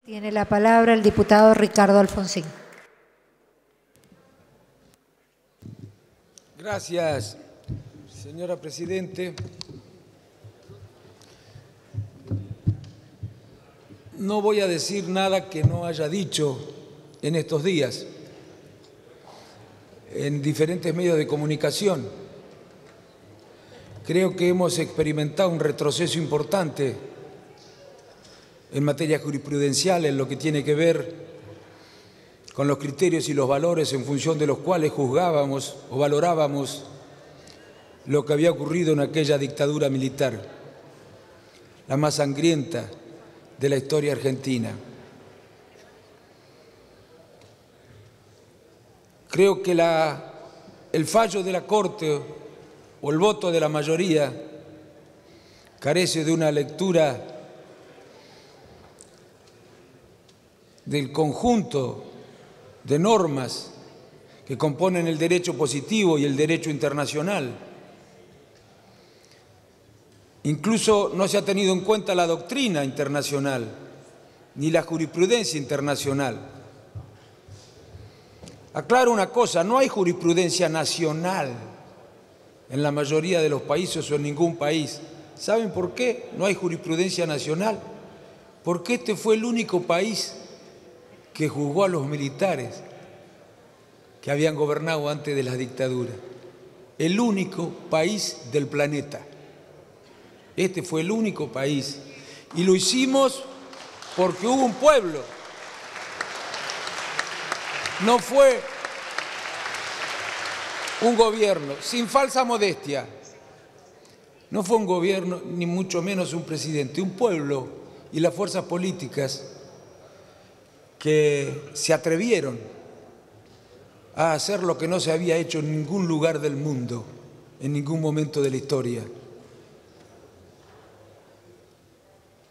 Tiene la palabra el diputado Ricardo Alfonsín. Gracias, señora Presidente. No voy a decir nada que no haya dicho en estos días en diferentes medios de comunicación. Creo que hemos experimentado un retroceso importante en materia jurisprudencial en lo que tiene que ver con los criterios y los valores en función de los cuales juzgábamos o valorábamos lo que había ocurrido en aquella dictadura militar, la más sangrienta de la historia argentina. Creo que el fallo de la Corte o el voto de la mayoría carece de una lectura del conjunto de normas que componen el derecho positivo y el derecho internacional. Incluso no se ha tenido en cuenta la doctrina internacional ni la jurisprudencia internacional. Aclaro una cosa, no hay jurisprudencia nacional en la mayoría de los países o en ningún país. ¿Saben por qué no hay jurisprudencia nacional? Porque este fue el único país que juzgó a los militares que habían gobernado antes de la dictadura. El único país del planeta. Este fue el único país. Y lo hicimos porque hubo un pueblo. No fue un gobierno, sin falsa modestia. No fue un gobierno, ni mucho menos un presidente. Un pueblo y las fuerzas políticas que se atrevieron a hacer lo que no se había hecho en ningún lugar del mundo, en ningún momento de la historia.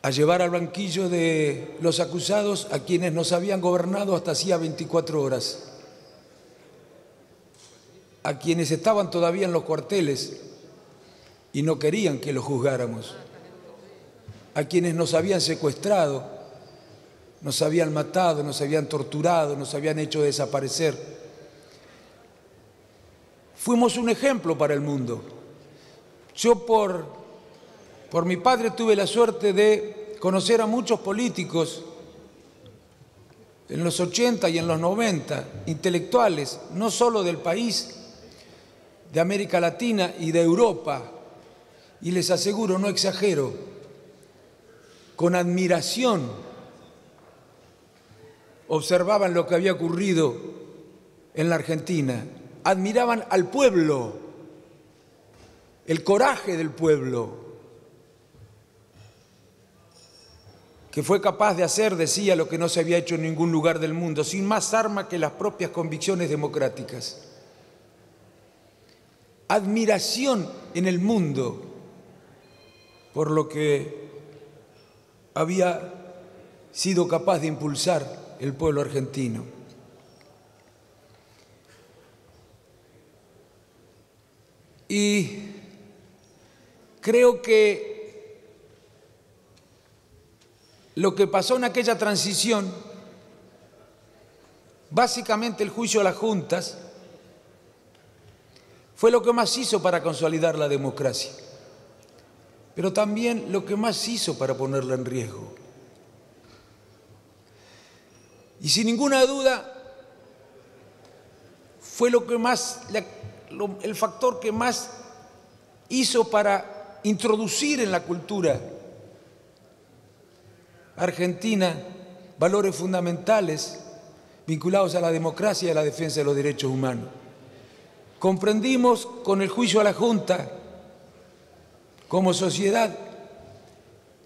A llevar al banquillo de los acusados a quienes nos habían gobernado hasta hacía 24 horas, a quienes estaban todavía en los cuarteles y no querían que los juzgáramos, a quienes nos habían secuestrado, nos habían matado, nos habían torturado, nos habían hecho desaparecer. Fuimos un ejemplo para el mundo. Yo por mi padre tuve la suerte de conocer a muchos políticos en los 80 y en los 90, intelectuales, no solo del país, de América Latina y de Europa, y les aseguro, no exagero, con admiración observaban lo que había ocurrido en la Argentina, admiraban al pueblo, el coraje del pueblo, que fue capaz de hacer, decía, lo que no se había hecho en ningún lugar del mundo, sin más arma que las propias convicciones democráticas. Admiración en el mundo por lo que había sido capaz de impulsar el pueblo argentino. Y creo que lo que pasó en aquella transición, básicamente el juicio a las juntas, fue lo que más hizo para consolidar la democracia, pero también lo que más hizo para ponerla en riesgo. Y sin ninguna duda fue el factor que más hizo para introducir en la cultura argentina valores fundamentales vinculados a la democracia y a la defensa de los derechos humanos. Comprendimos con el juicio a la Junta, como sociedad,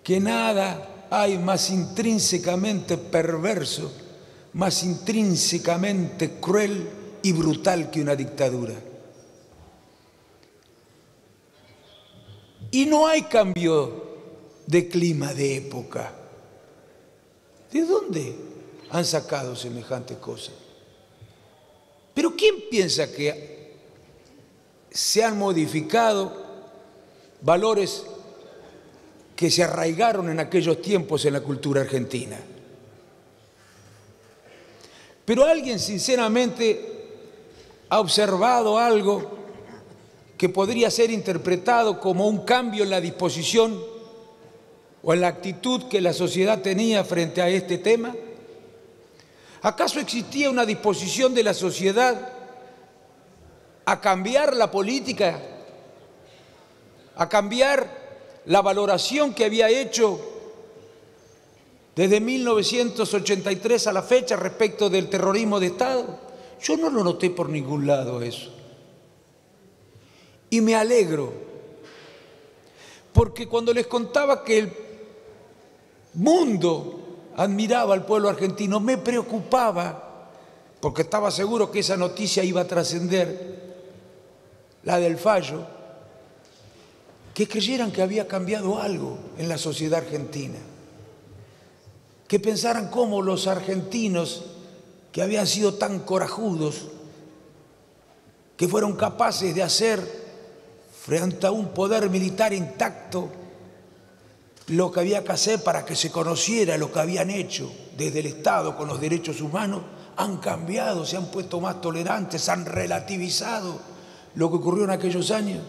que nada hay más intrínsecamente perverso, más intrínsecamente cruel y brutal que una dictadura. Y no hay cambio de clima, de época. ¿De dónde han sacado semejante cosa? Pero ¿quién piensa que se han modificado valores que se arraigaron en aquellos tiempos en la cultura argentina? Pero alguien sinceramente ha observado algo que podría ser interpretado como un cambio en la disposición o en la actitud que la sociedad tenía frente a este tema. ¿Acaso existía una disposición de la sociedad a cambiar la política, a cambiar la valoración que había hecho desde 1983 a la fecha respecto del terrorismo de Estado? Yo no lo noté por ningún lado eso. Y me alegro, porque cuando les contaba que el mundo admiraba al pueblo argentino, me preocupaba, porque estaba seguro que esa noticia iba a trascender, la del fallo, que creyeran que había cambiado algo en la sociedad argentina, que pensaran cómo los argentinos, que habían sido tan corajudos, que fueron capaces de hacer frente a un poder militar intacto lo que había que hacer para que se conociera lo que habían hecho desde el Estado con los derechos humanos, han cambiado, se han puesto más tolerantes, han relativizado lo que ocurrió en aquellos años.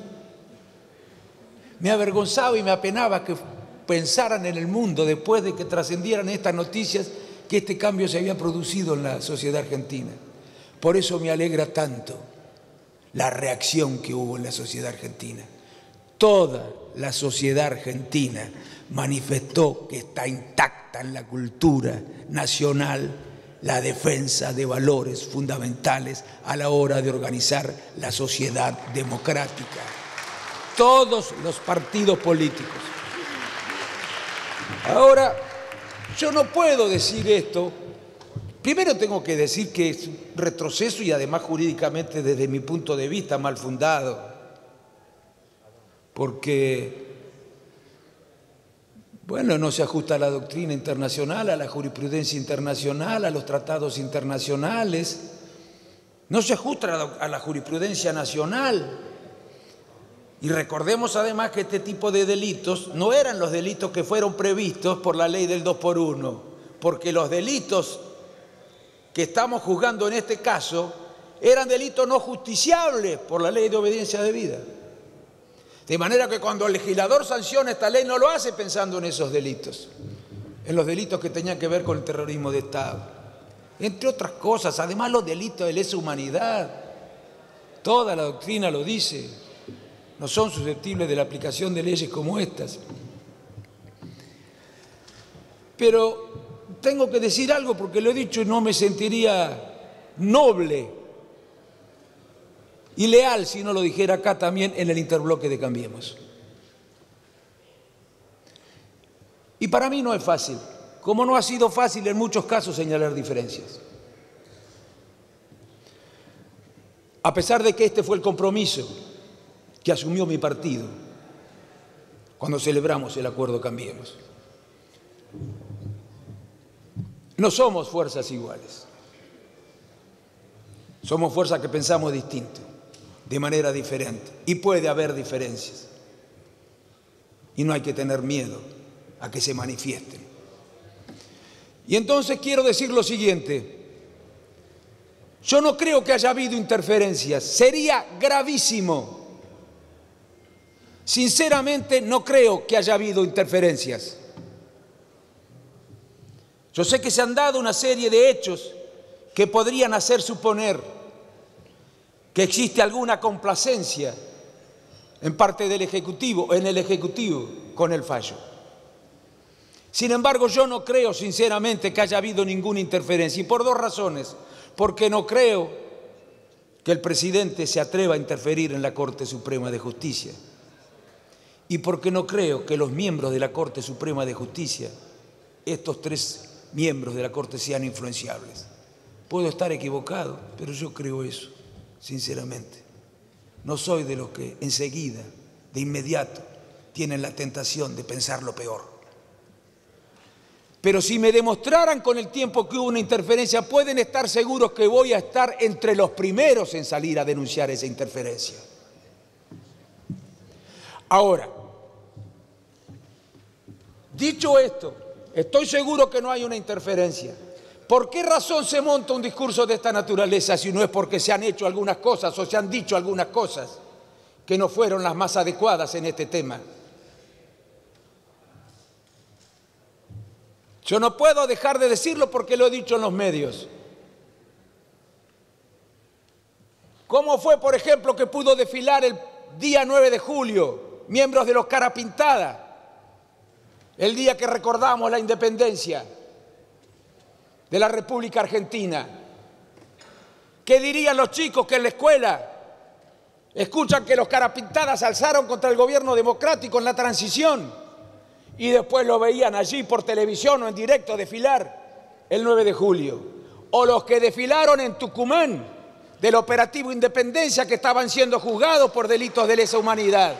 Me avergonzaba y me apenaba que pensaran en el mundo, después de que trascendieran estas noticias, que este cambio se había producido en la sociedad argentina. Por eso me alegra tanto la reacción que hubo en la sociedad argentina. Toda la sociedad argentina manifestó que está intacta en la cultura nacional la defensa de valores fundamentales a la hora de organizar la sociedad democrática. Todos los partidos políticos. Ahora, yo no puedo decir esto. Primero tengo que decir que es un retroceso y además jurídicamente desde mi punto de vista mal fundado, porque, bueno, no se ajusta a la doctrina internacional, a la jurisprudencia internacional, a los tratados internacionales, no se ajusta a la jurisprudencia nacional. Y recordemos además que este tipo de delitos no eran los delitos que fueron previstos por la ley del 2x1, porque los delitos que estamos juzgando en este caso eran delitos no justiciables por la ley de obediencia debida. De manera que cuando el legislador sanciona esta ley no lo hace pensando en esos delitos, en los delitos que tenían que ver con el terrorismo de Estado. Entre otras cosas, además los delitos de lesa humanidad, toda la doctrina lo dice, no son susceptibles de la aplicación de leyes como estas. Pero tengo que decir algo porque lo he dicho y no me sentiría noble y leal si no lo dijera acá también en el interbloque de Cambiemos. Y para mí no es fácil, como no ha sido fácil en muchos casos señalar diferencias. A pesar de que este fue el compromiso que asumió mi partido cuando celebramos el acuerdo Cambiemos. No somos fuerzas iguales. Somos fuerzas que pensamos distinto, de manera diferente. Y puede haber diferencias. Y no hay que tener miedo a que se manifiesten. Y entonces quiero decir lo siguiente. Yo no creo que haya habido interferencias. Sería gravísimo. Sinceramente no creo que haya habido interferencias. Yo sé que se han dado una serie de hechos que podrían hacer suponer que existe alguna complacencia en parte del Ejecutivo, en el Ejecutivo, con el fallo. Sin embargo, yo no creo sinceramente que haya habido ninguna interferencia, y por dos razones. Porque no creo que el presidente se atreva a interferir en la Corte Suprema de Justicia, y porque no creo que los miembros de la Corte Suprema de Justicia, estos tres miembros de la Corte, sean influenciables. Puedo estar equivocado, pero yo creo eso, sinceramente. No soy de los que enseguida, de inmediato, tienen la tentación de pensar lo peor. Pero si me demostraran con el tiempo que hubo una interferencia, pueden estar seguros que voy a estar entre los primeros en salir a denunciar esa interferencia. Ahora, dicho esto, estoy seguro que no hay una interferencia, ¿Por qué razón se monta un discurso de esta naturaleza si no es porque se han hecho algunas cosas o se han dicho algunas cosas que no fueron las más adecuadas en este tema? Yo no puedo dejar de decirlo porque lo he dicho en los medios. ¿Cómo fue, por ejemplo, que pudo desfilar el día 9 de julio miembros de los Cara Pintada, el día que recordamos la independencia de la República Argentina? ¿Qué dirían los chicos que en la escuela escuchan que los Cara Pintadas se alzaron contra el gobierno democrático en la transición y después lo veían allí por televisión o en directo desfilar el 9 de julio? O los que desfilaron en Tucumán del operativo Independencia, que estaban siendo juzgados por delitos de lesa humanidad.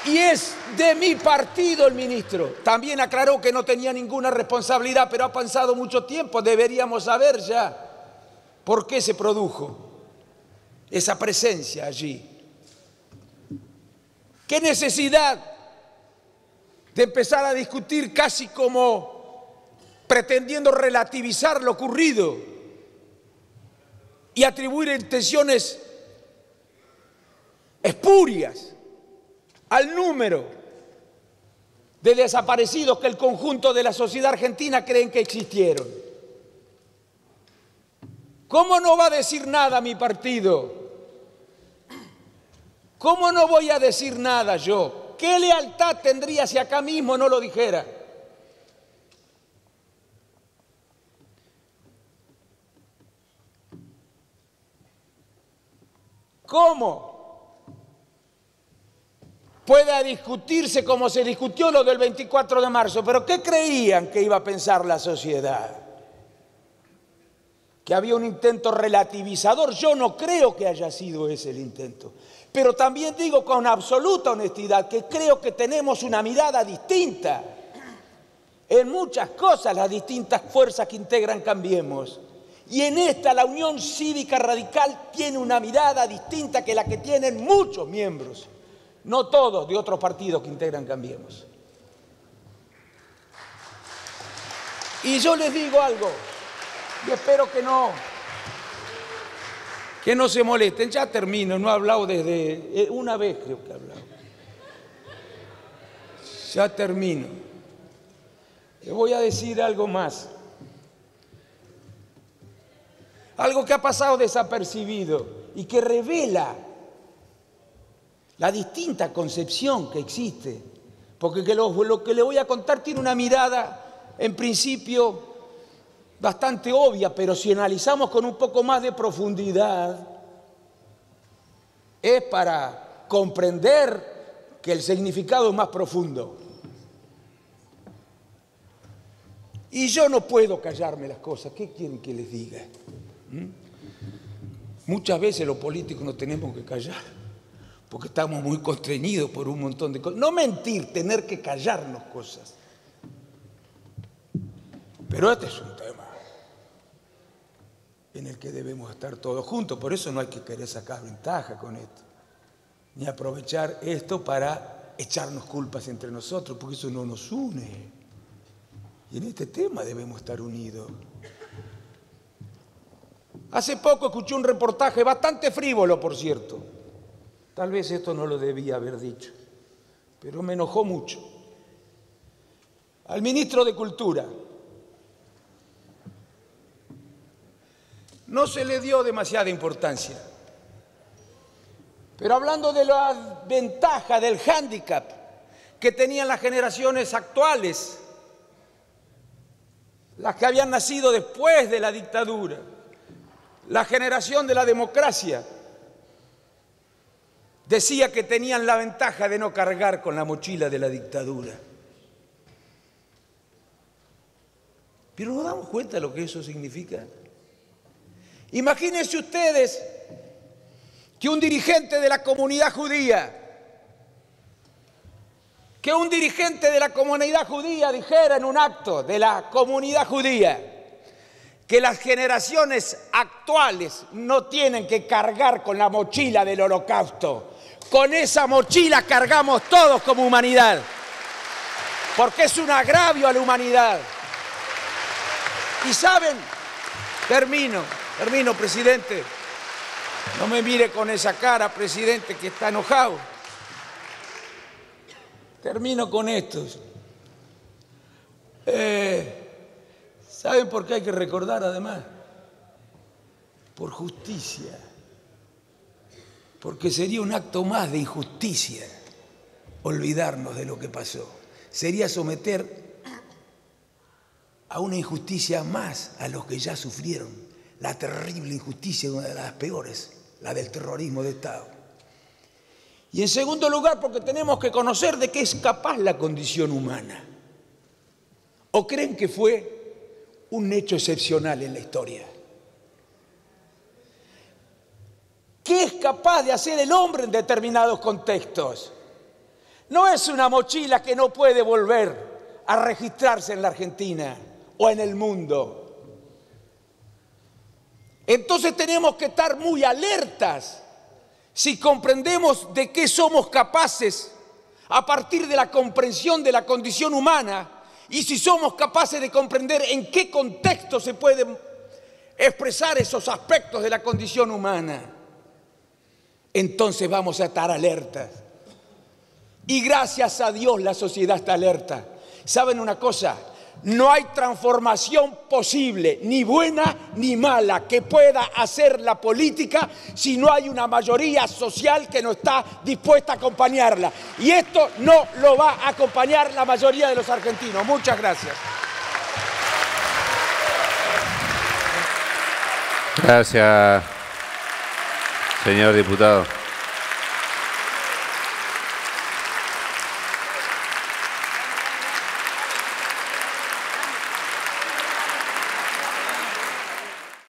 Y es de mi partido el ministro. También aclaró que no tenía ninguna responsabilidad, pero ha pasado mucho tiempo. Deberíamos saber ya por qué se produjo esa presencia allí. ¿Qué necesidad de empezar a discutir casi como pretendiendo relativizar lo ocurrido y atribuir intenciones espurias al número de desaparecidos que el conjunto de la sociedad argentina creen que existieron? ¿Cómo no va a decir nada mi partido? ¿Cómo no voy a decir nada yo? ¿Qué lealtad tendría si acá mismo no lo dijera? ¿Cómo pueda discutirse como se discutió lo del 24 de marzo? ¿Pero qué creían que iba a pensar la sociedad? ¿Que había un intento relativizador? Yo no creo que haya sido ese el intento. Pero también digo con absoluta honestidad que creo que tenemos una mirada distinta en muchas cosas, las distintas fuerzas que integran Cambiemos. Y en esta la Unión Cívica Radical tiene una mirada distinta que la que tienen muchos miembros, no todos de otros partidos que integran Cambiemos. Y yo les digo algo, y espero que no se molesten. Ya termino, no he hablado desde una vez, creo que he hablado. Ya termino. Les voy a decir algo más. Algo que ha pasado desapercibido y que revela la distinta concepción que existe. Porque lo que le voy a contar tiene una mirada, en principio, bastante obvia, pero si analizamos con un poco más de profundidad, es para comprender que el significado es más profundo. Y yo no puedo callarme las cosas. ¿Qué quieren que les diga? Muchas veces los políticos nos tenemos que callar porque estamos muy constreñidos por un montón de cosas. No mentir, tener que callarnos cosas. Pero este es un tema en el que debemos estar todos juntos. Por eso no hay que querer sacar ventaja con esto, ni aprovechar esto para echarnos culpas entre nosotros, porque eso no nos une. Y en este tema debemos estar unidos. Hace poco escuché un reportaje bastante frívolo, por cierto. Tal vez esto no lo debía haber dicho, pero me enojó mucho. Al ministro de Cultura no se le dio demasiada importancia. Pero hablando de la ventaja, del hándicap que tenían las generaciones actuales, las que habían nacido después de la dictadura, la generación de la democracia, decía que tenían la ventaja de no cargar con la mochila de la dictadura. Pero ¿nos damos cuenta de lo que eso significa? Imagínense ustedes que un dirigente de la comunidad judía, dijera en un acto de la comunidad judía que las generaciones actuales no tienen que cargar con la mochila del Holocausto. Con esa mochila cargamos todos como humanidad, porque es un agravio a la humanidad. Y saben, termino, presidente. No me mire con esa cara, presidente, que está enojado. Termino con esto. ¿Saben por qué hay que recordar además? Por justicia. Porque sería un acto más de injusticia olvidarnos de lo que pasó. Sería someter a una injusticia más a los que ya sufrieron la terrible injusticia, una de las peores, la del terrorismo de Estado. Y en segundo lugar, porque tenemos que conocer de qué es capaz la condición humana. ¿O creen que fue un hecho excepcional en la historia? ¿Qué es capaz de hacer el hombre en determinados contextos? No es una mochila que no puede volver a registrarse en la Argentina o en el mundo. Entonces tenemos que estar muy alertas si comprendemos de qué somos capaces a partir de la comprensión de la condición humana y si somos capaces de comprender en qué contexto se pueden expresar esos aspectos de la condición humana. Entonces vamos a estar alertas. Y gracias a Dios la sociedad está alerta. ¿Saben una cosa? No hay transformación posible, ni buena ni mala, que pueda hacer la política si no hay una mayoría social que no está dispuesta a acompañarla. Y esto no lo va a acompañar la mayoría de los argentinos. Muchas gracias. Gracias, señor diputado.